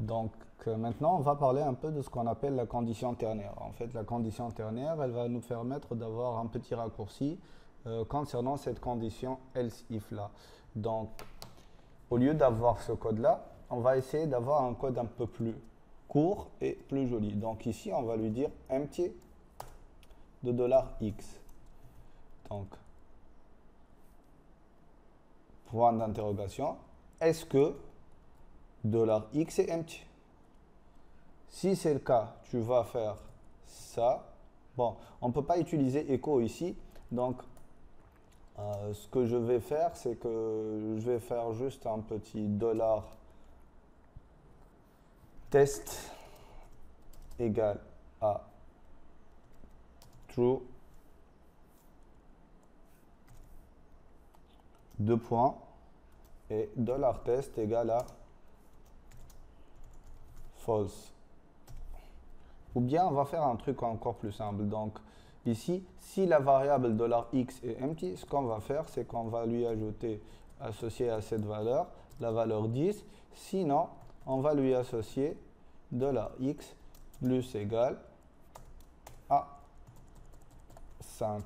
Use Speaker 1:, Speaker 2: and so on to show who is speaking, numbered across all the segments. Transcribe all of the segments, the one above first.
Speaker 1: Donc maintenant, on va parler un peu de ce qu'on appelle la condition ternaire. En fait, la condition ternaire, elle va nous permettre d'avoir un petit raccourci concernant cette condition else if là. Donc, au lieu d'avoir ce code-là, on va essayer d'avoir un code un peu plus court et plus joli. Donc ici, on va lui dire empty de $x. Donc, point d'interrogation, est-ce que $x est empty? Si c'est le cas, tu vas faire ça. Bon, on ne peut pas utiliser echo ici. Donc, ce que je vais faire, c'est que je vais faire juste un petit $test égale à true, deux points, et $test égale à false. Ou bien on va faire un truc encore plus simple. Donc ici, si la variable $x est empty, ce qu'on va faire, c'est qu'on va lui ajouter, associé à cette valeur, la valeur 10. Sinon, on va lui associer $x plus égal à 5.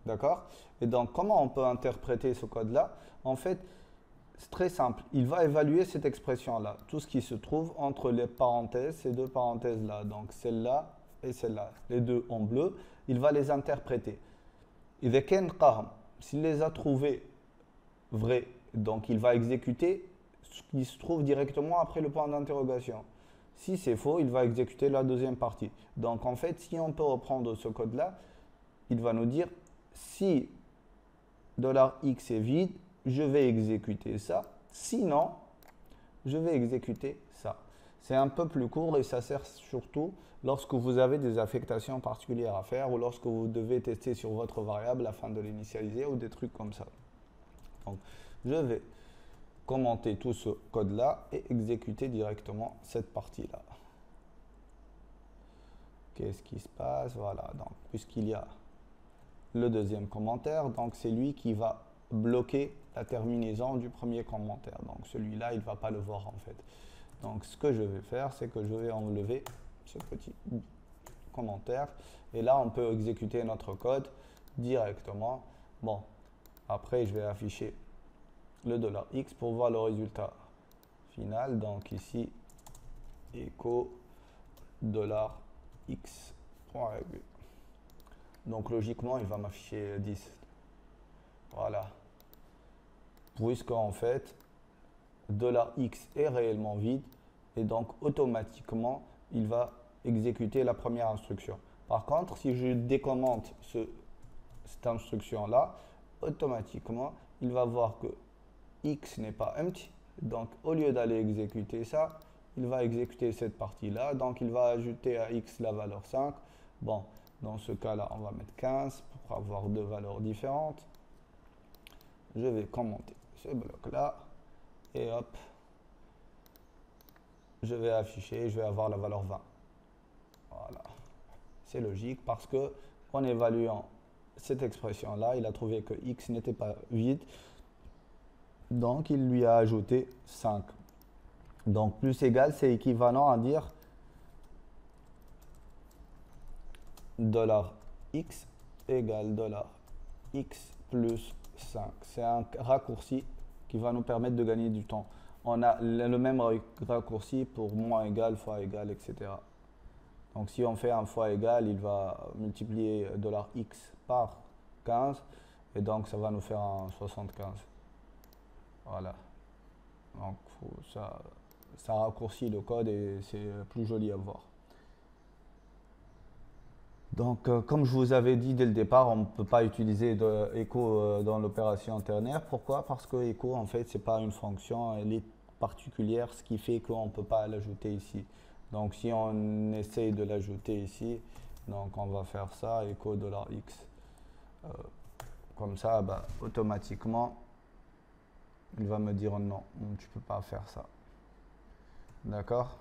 Speaker 1: D'accord? Et donc, comment on peut interpréter ce code-là? En fait, c'est très simple. Il va évaluer cette expression-là, tout ce qui se trouve entre les parenthèses, ces deux parenthèses-là, donc celle-là et celle-là, les deux en bleu, il va les interpréter. S'il les a trouvés vrais, donc il va exécuter ce qui se trouve directement après le point d'interrogation. Si c'est faux, il va exécuter la deuxième partie. Donc en fait, si on peut reprendre ce code-là, il va nous dire si $x est vide, je vais exécuter ça. Sinon, je vais exécuter ça. C'est un peu plus court et ça sert surtout lorsque vous avez des affectations particulières à faire ou lorsque vous devez tester sur votre variable afin de l'initialiser ou des trucs comme ça. Donc, je vais commenter tout ce code-là et exécuter directement cette partie-là. Qu'est-ce qui se passe? Voilà, donc puisqu'il y a le deuxième commentaire, donc c'est lui qui va bloquer la terminaison du premier commentaire. Donc celui-là, il ne va pas le voir en fait. Donc ce que je vais faire, c'est que je vais enlever ce petit commentaire. Et là, on peut exécuter notre code directement. Bon, après, je vais afficher le $x pour voir le résultat final. Donc ici, echo $x. Donc logiquement, il va m'afficher 10. Voilà. Puisqu'en fait, $x est réellement vide et donc automatiquement, il va exécuter la première instruction. Par contre, si je décommente cette instruction-là, automatiquement, il va voir que x n'est pas empty. Donc, au lieu d'aller exécuter ça, il va exécuter cette partie-là. Donc, il va ajouter à x la valeur 5. Bon, dans ce cas-là, on va mettre 15 pour avoir deux valeurs différentes. Je vais commenter ce bloc-là. Et hop, je vais afficher, je vais avoir la valeur 20. Voilà. C'est logique parce que en évaluant cette expression-là, il a trouvé que x n'était pas vide. Donc, il lui a ajouté 5. Donc, plus égal, c'est équivalent à dire $x égale $x plus 5. C'est un raccourci qui va nous permettre de gagner du temps. On a le même raccourci pour moins égal, fois égal, etc. Donc si on fait un fois égal, il va multiplier $x par 15 et donc ça va nous faire un 75. Voilà. Donc ça raccourcit le code et c'est plus joli à voir. Donc, comme je vous avais dit dès le départ, on ne peut pas utiliser echo dans l'opération ternaire. Pourquoi? Parce que echo, en fait, ce n'est pas une fonction, elle est particulière, ce qui fait qu'on ne peut pas l'ajouter ici. Donc, si on essaye de l'ajouter ici, donc on va faire ça, echo $x. Comme ça, bah, automatiquement, il va me dire non, tu ne peux pas faire ça. D'accord?